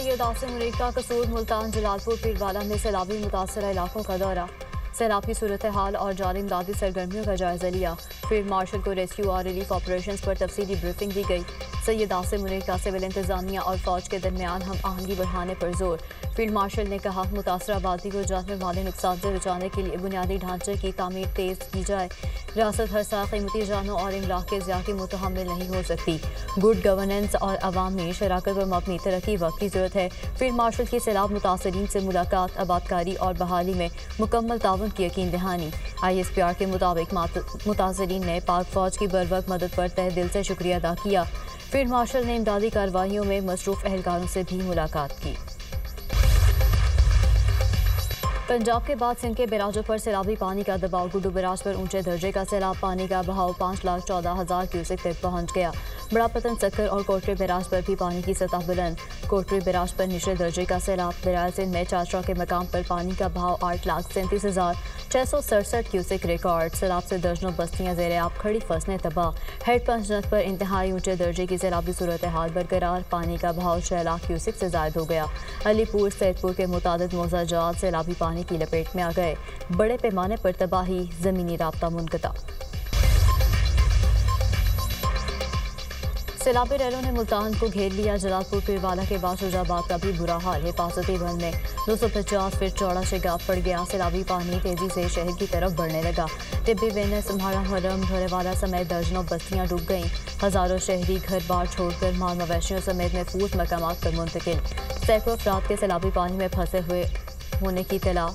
सैयद आसिम मुनीर का कसूर मुल्तान जलालपुर पीरवाला में सैलाबी मुतासरा इलाकों का दौरा, सैलाब की सूरत हाल और जारी इमदादी सरगर्मियों का जायजा लिया। फील्ड मार्शल को रेस्क्यू और रिलीफ ऑपरेशंस पर तफसीली ब्रीफिंग दी गई। सैयद आसिम मुनीर का सिविल इंतजामिया और फौज के दरमियान हम आहंगी बढ़ाने पर जोर। फील्ड मार्शल ने कहा, मुतासरा आबादी को जानने वाले नुकसान से बचाने के लिए बुनियादी ढांचे की तामीर तेज की जाए। रियासत हर साल कीमती जानों और इमलाक के ज़िया की मुतहम्मिल नहीं हो सकती। गुड गवर्नेंस और अवाम में शराकत पर मबनी तरक्की वक्त की जरूरत है। फील्ड मार्शल की सैलाब मुतासरीन से मुलाकात, आबादकारी और बहाली में मुकम्मल ताउन की यकीन दहानी। ISPR के मुताबिक मुतासरीन ने पाक फौज की बरवक्त मदद पर तहे दिल से शुक्रिया अदा किया। फील्ड मार्शल ने इमदादी कार्रवाइयों में मसरूफ एहलकारों से भी मुलाकात की। पंजाब के बाद सिंध के बैराजों पर सैलाबी पानी का दबाव। गुड्डू बैराज पर ऊंचे दर्जे का सैलाब पानी का बहाव 5,14,000 क्यूसेक तक पहुंच गया। बड़ा पतन सक्कर और कोटरी बैराज पर भी पानी की सतह बुलंद। कोटरी बैराज पर निचले दर्जे का सैलाब। दरियाए सिंध में चाचरा के मकाम पर पानी का बहाव 8,37,667 क्यूसेक रिकॉर्ड। सैलाब से दर्जनों बस्तियां ज़ेरे आब, खड़ी फसलें तबाह। हेड पंचनद पर इंतहाई ऊंचे दर्जे की सैलाबी सूरत हाल बरकरार। पानी का बहाव 6 लाख क्यूसेक से ज़ायद हो गया। अलीपुर सैदपुर के मुतादिद मौज़ाजात सैलाबी पानी की लपेट में आ गए। बड़े पैमाने पर तबाही, ज़मीनी राब्ता मुनक़ता। सैलाबी रैलों ने मुल्तान को घेर लिया। जलालपुर पीरवाला के बाद शुजाबाद का भी बुरा हाल। हिफाजती बंद में 250 फीट चौड़ा शिगाफ पड़ गया। सैलाबी पानी तेजी से शहर की तरफ बढ़ने लगा। टिब्बी वेन, सम्हाड़ा, मुहर्रम, धोरेवाला समेत दर्जनों बस्तियां डूब गईं। हज़ारों शहरी घर बार छोड़कर माल मवेशियों समेत महफूज मकामात पर मुंतकिल। सैकड़ों अफराद के सैलाबी पानी में फंसे हुए होने की इत्तला।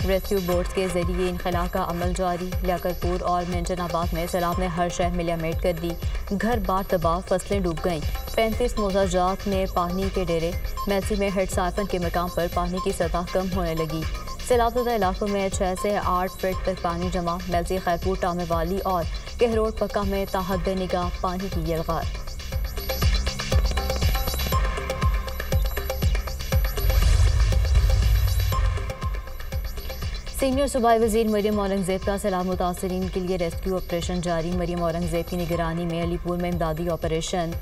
रेस्क्यू बोट्स के जरिए इनखला का अमल जारी। लियाकतपुर और मेंजनाबाद में सैलाब ने हर शहर में लियामेट कर दी। घर बार तबाह, फसलें डूब गईं। 35 मौज़ाजात में पानी के डेरे। मैसी में हेड साइफन के मकाम पर पानी की सतह कम होने लगी। सैलाबज़दा इलाकों में 6 से 8 फीट तक पानी जमा। मैसी, खैरपुर, टामेवाली और कहरोड पक्का में ताहद निगाह पानी की यलगार। सीनियर सूबाई वज़ीर मरियम औरंगज़ेब का सैलाब मुतासरीन के लिए रेस्क्यू ऑपरेशन जारी। मरियम औरंगज़ेब की निगरानी में अलीपुर में इमदादी ऑपरेशन।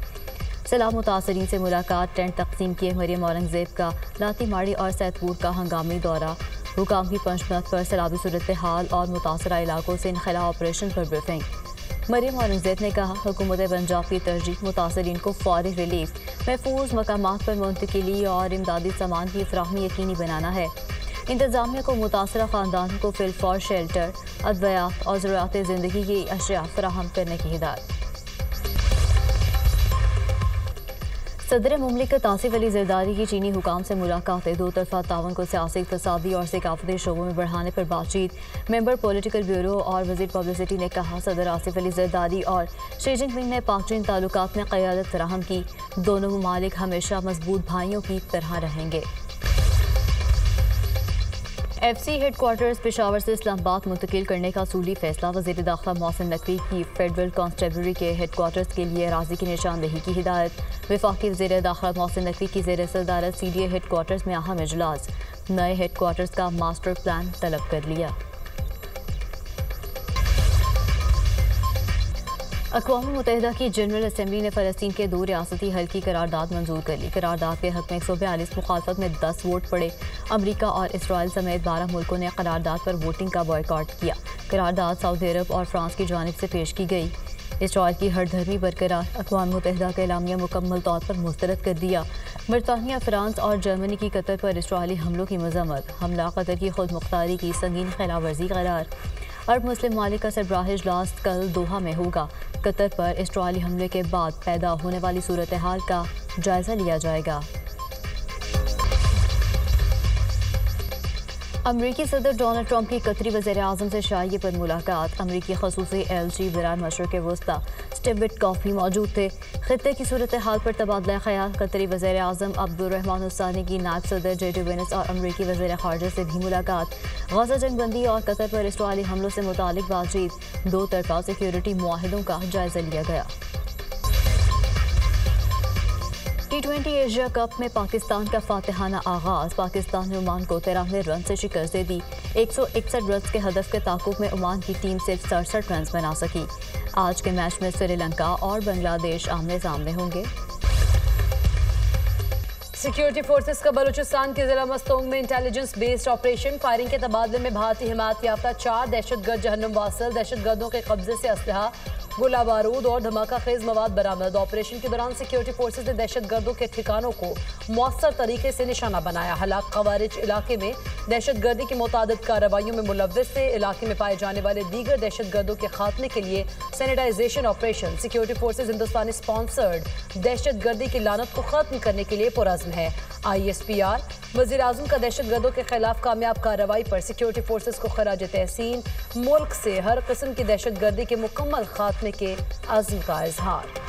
सैलाब मुतासरीन से मुलाकात, टेंट तकसीम किए। मरियम औरंगज़ेब का लाती माड़ी और सैदपुर का हंगामी दौरा। हुकाम की पंचमत पर सैलाबी सूरत हाल और मुतासरा इलाकों से इनखला ऑपरेशन पर ब्रीफिंग। मरियम औरंगज़ेब ने कहा, हुकूमत पंजाब की तरजीह मुतासरीन को फौरी रिलीफ, महफूज मकामात पर मुंतकिली और इमदादी सामान की फराहमी यकीनी बनाना है। इंतज़ामिया को मुतासरा ख़ानदान को फिल फॉर शेल्टर, अद्वियात और ज़रूरत ज़िंदगी की अशिया फराहम करने की हिदायत। सदर मुमलिकत आसिफ अली ज़रदारी की चीनी हुकाम से मुलाकातें। दो तरफा ताउन को सियासी, इक़्तिसादी और सकाफ़ती शोबों में बढ़ाने पर बातचीत। मेंबर पॉलिटिकल ब्यूरो और वज़ीर पब्लिसिटी ने कहा, सदर आसिफ अली ज़रदारी और शी जिनपिंग ने पाक चीन ताल्लुकात में क़यादत फराहम की। दोनों ममालिक हमेशा मजबूत भाइयों की तरह रहेंगे। FC हेडक्वार्टर्स पेशावर से इस्लामाबाद मुंतकिल करने का सूली फैसला। वज़ीर दाखिला मोहसिन नकवी की फेडरल कांस्टेबलरी के हेडक्वार्टर्स के लिए अराज़ी की निशानदेही की हिदायत। वफाकी वज़ीर दाखिला मोहसिन नकवी की ज़ेर सदारत CDA हेडक्वार्टर्स में अहम इजलास। नए हेडक्वार्टर्स का मास्टर प्लान तलब कर लिया। अक़वाम मुत्तहिदा की जनरल असम्बली ने फ़लस्तीन के 2 रियासती हल की करारदाद मंजूर कर ली। करारदाद के हक़ में 142, मुखालफत में 10 वोट पड़े। अमरीका और इसराइल समेत 12 मुल्कों ने करारदाद पर वोटिंग का बॉयकॉट किया। करारदाद सऊदी अरब और फ्रांस की जानिब से पेश की गई। इसराइल की हरधर्मी बरकरार। अक़वाम मुत्तहिदा का एलामिया मुकम्मल तौर पर मुस्तरद कर दिया। बरतानिया, फ्रांस और जर्मनी की कतर पर इसराइली हमलों की मज़म्मत। हमला कतर की खुद मुख्तारी की संगीन खिलाफवर्जी करार। अरब मुस्लिम मालिक का सरबराही इजलास कल दोहा में होगा। कतर पर इसराइली हमले के बाद पैदा होने वाली सूरत हाल का जायजा लिया जाएगा। अमरीकी सदर डोनाल्ड ट्रंप की कतरी वज़ीर आज़म से शाही पर मुलाकात। अमरीकी खसूसी LG बराए मशरक़ वस्ता स्टीव विटकॉफ भी मौजूद थे। खित्ते की सूरत हाल पर तबादला ख्याल। कतरी वज़ीर आज़म अब्दुर्रहमान सानी की नायब सदर JD वेंस और अमरीकी वज़ीर ख़ारजा से भी मुलाकात। गज़ा जंगबंदी और कतर पर इसराइली हमलों से मुतालिक बातचीत। दो तरफा सिक्योरिटी मुआहिदों का जायजा लिया गया। T20 एशिया कप में पाकिस्तान का फातिहाना आगाज़। पाकिस्तान ने ओमान को 93 रन से शिकस्त दे दी। 161 रन के हदफ के ताक़ुब में ओमान की टीम सिर्फ 67 रन बना सकी। आज के मैच में श्रीलंका और बांग्लादेश आमने सामने होंगे। सिक्योरिटी फोर्सेस का बलूचिस्तान के जिला मस्तोंग में इंटेलिजेंस बेस्ड ऑपरेशन। फायरिंग के तबादले में भारतीय हिमायत याफ्ता 4 दहशतगर्द जहन्नुम वासिल। दहशतगर्दों के कब्जे से असलहा, गोला बारूद और धमाका खेज मवाद बरामद। ऑपरेशन के दौरान सिक्योरिटी फोर्सेस ने दहशतगर्दों के ठिकानों को मौसर तरीके से निशाना बनाया। हलाक खवारिज इलाके में दहशतगर्दी की मुतादिद कार्रवाइयों में मुलव्विस थे। इलाके में पाए जाने वाले दीगर दहशतगर्दों के खात्मे के लिए सैनिटाइजेशन ऑपरेशन। सिक्योरिटी फोर्सेस हिंदुस्तानी स्पॉन्सर्ड दहशतगर्दी की लानत को खत्म करने के लिए पुरअज़्म है। ISPR वज़ीर आज़म का दहशतगर्दों के खिलाफ कामयाब कार्रवाई पर सिक्योरिटी फोर्सेस को खराज तहसीन। मुल्क से हर किस्म की दहशतगर्दी के मुकम्मल खात्मे के अज़्म का इजहार।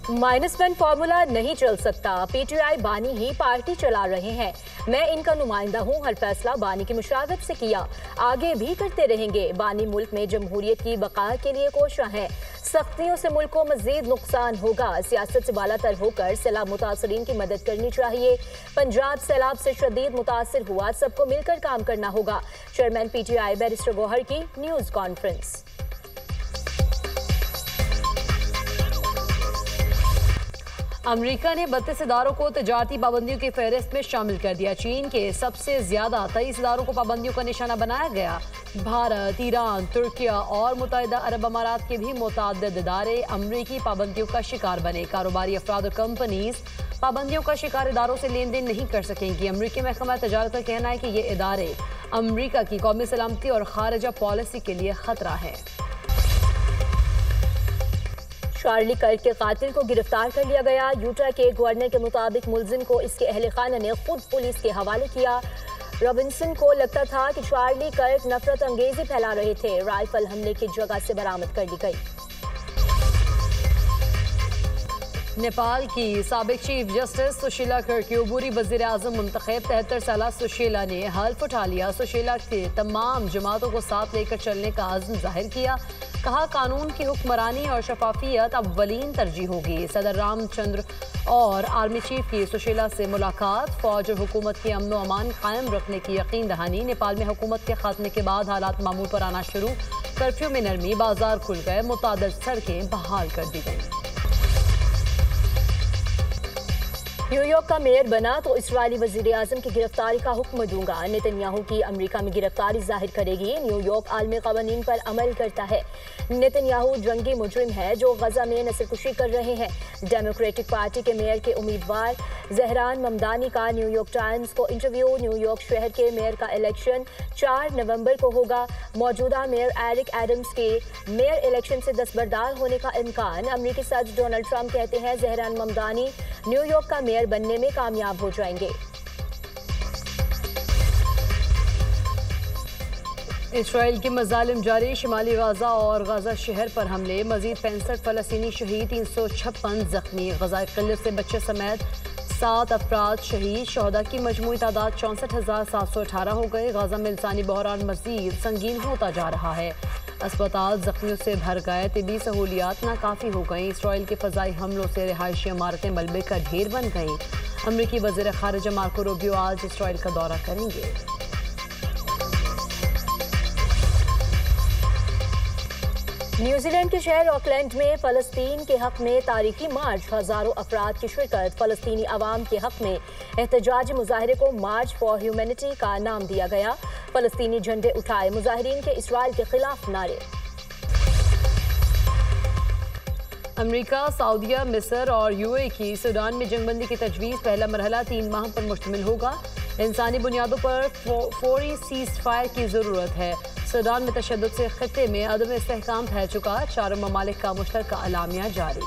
-1 फार्मूला नहीं चल सकता। PTI बानी ही पार्टी चला रहे हैं। मैं इनका नुमाइंदा हूँ। हर फैसला बानी की मुशावरत से किया, आगे भी करते रहेंगे। बानी मुल्क में जमहूरियत की बका के लिए कोशा है। सख्तियों से मुल्क को मजीद नुकसान होगा। सियासत से बालातर होकर सैलाब मुतासरीन की मदद करनी चाहिए। पंजाब सैलाब से शदीद मुतासर हुआ, सबको मिलकर काम करना होगा। चेयरमैन PTI बैरिस्टर गौहर की न्यूज़ कॉन्फ्रेंस। अमेरिका ने 32 इदारों को तजारती पाबंदियों की फहरिस्त में शामिल कर दिया। चीन के सबसे ज्यादा 23 इदारों को पाबंदियों का निशाना बनाया गया। भारत, ईरान, तुर्किया और मुत्तहिदा अरब अमारात के भी मुतअद्दिद इदारे अमरीकी पाबंदियों का शिकार बने। कारोबारी अफराद और कंपनीज पाबंदियों का शिकार इदारों से लेन देन नहीं कर सकेंगी। अमरीकी महकमा तजारत का कहना है कि ये इदारे अमरीका की कौमी सलामती और खारजा पॉलिसी के लिए खतरा है। चार्ली कर्ट के कातिल को गिरफ्तार कर लिया गया। यूटा के गवर्नर के मुताबिक मुलजिम को इसके अहल खाना ने खुद पुलिस के हवाले किया। रॉबिन्सन को लगता था कि चार्ली कर्ट नफरत अंगेजी फैला रहे थे। राइफल हमले की जगह से बरामद कर ली गई। नेपाल की साबिक चीफ जस्टिस सुशीला कर्क की अबूरी वज़ीर आज़म मुंतखब। 73 साला सुशीला ने हल्फ उठा लिया। सुशीला के तमाम जमातों को साथ लेकर चलने का अज़्म जाहिर किया। कहा, कानून की हुक्मरानी और शफाफियत अव्वलीन तरजीह होगी। सदर रामचंद्र और आर्मी चीफ की सुशीला से मुलाकात। फौज और हुकूमत की अमन व अमान कायम रखने की यकीन दहानी। नेपाल में हुकूमत के खात्मे के बाद हालात मामूल पर आना शुरू। कर्फ्यू में नरमी, बाजार खुल गए, मुतादिद सड़कें बहाल कर दी गई। न्यूयॉर्क का मेयर बना तो इस्राएली वज़ीर आज़म की गिरफ्तारी का हुक्म दूंगा। नेतन्याहू की अमेरिका में गिरफ्तारी जाहिर करेगी। न्यूयॉर्क आलमी क़वानीन पर अमल करता है। नेतन्याहू जंगी मुजरिम है जो गजा में नस्लकुशी कर रहे हैं। डेमोक्रेटिक पार्टी के मेयर के उम्मीदवार जहरान ममदानी का न्यूयॉर्क टाइम्स को इंटरव्यू। न्यूयॉर्क शहर के मेयर का इलेक्शन 4 नवंबर को होगा। मौजूदा मेयर एरिक एडम्स के मेयर इलेक्शन से दस्तबरदार होने का इम्कान। अमरीकी सदर डोनाल्ड ट्रंप कहते हैं जहरान ममदानी न्यूयॉर्क का मेयर बनने में कामयाब हो जाएंगे। इसराइल के मजालिम जारी। शिमाली गाजा और गाजा शहर पर हमले। मजीद 65 फलस्तीनी शहीद, 356 जख्मी। गजा किल्लत से बच्चे समेत 7 अफराद शहीद। शहदा की मजमूई तादाद 64,718 हो गए। गाजा में इंसानी बहरान मजीद संगीन होता जा रहा है। अस्पताल जख्मियों से भर गए। तिबी सहूलियात नाकाफी हो गई। इसराइल के फजाई हमलों से रिहायशी इमारतें मलबे का ढेर बन गईं। अमरीकी वज़ीर ख़ारिजा मार्को रूबियो आज इसराइल का दौरा करेंगे। न्यूजीलैंड के शहर ऑकलैंड में फ़लस्तीन के हक में तारीखी मार्च। हज़ारों अफराद की शिरकत। फ़लस्तीनी अवाम के हक में एहतजाजी मुजाहरे को मार्च फॉर ह्यूमैनिटी का नाम दिया गया। फ़लस्तीनी झंडे उठाए। मुजाहिरीन के इसराइल के खिलाफ नारे। अमेरिका, सऊदीया, मिस्र और UAE की सूडान में जंगबंदी की तजवीज़। पहला मरहला 3 माह पर मुश्तमिल होगा। इंसानी बुनियादों पर फौरी सीज़ फायर की ज़रूरत है। सूडान में तशद्दुद से खित्ते में अदम इस्तेहकाम फैल चुका। चारों ममालिक का मुश्तरका अलामिया जारी।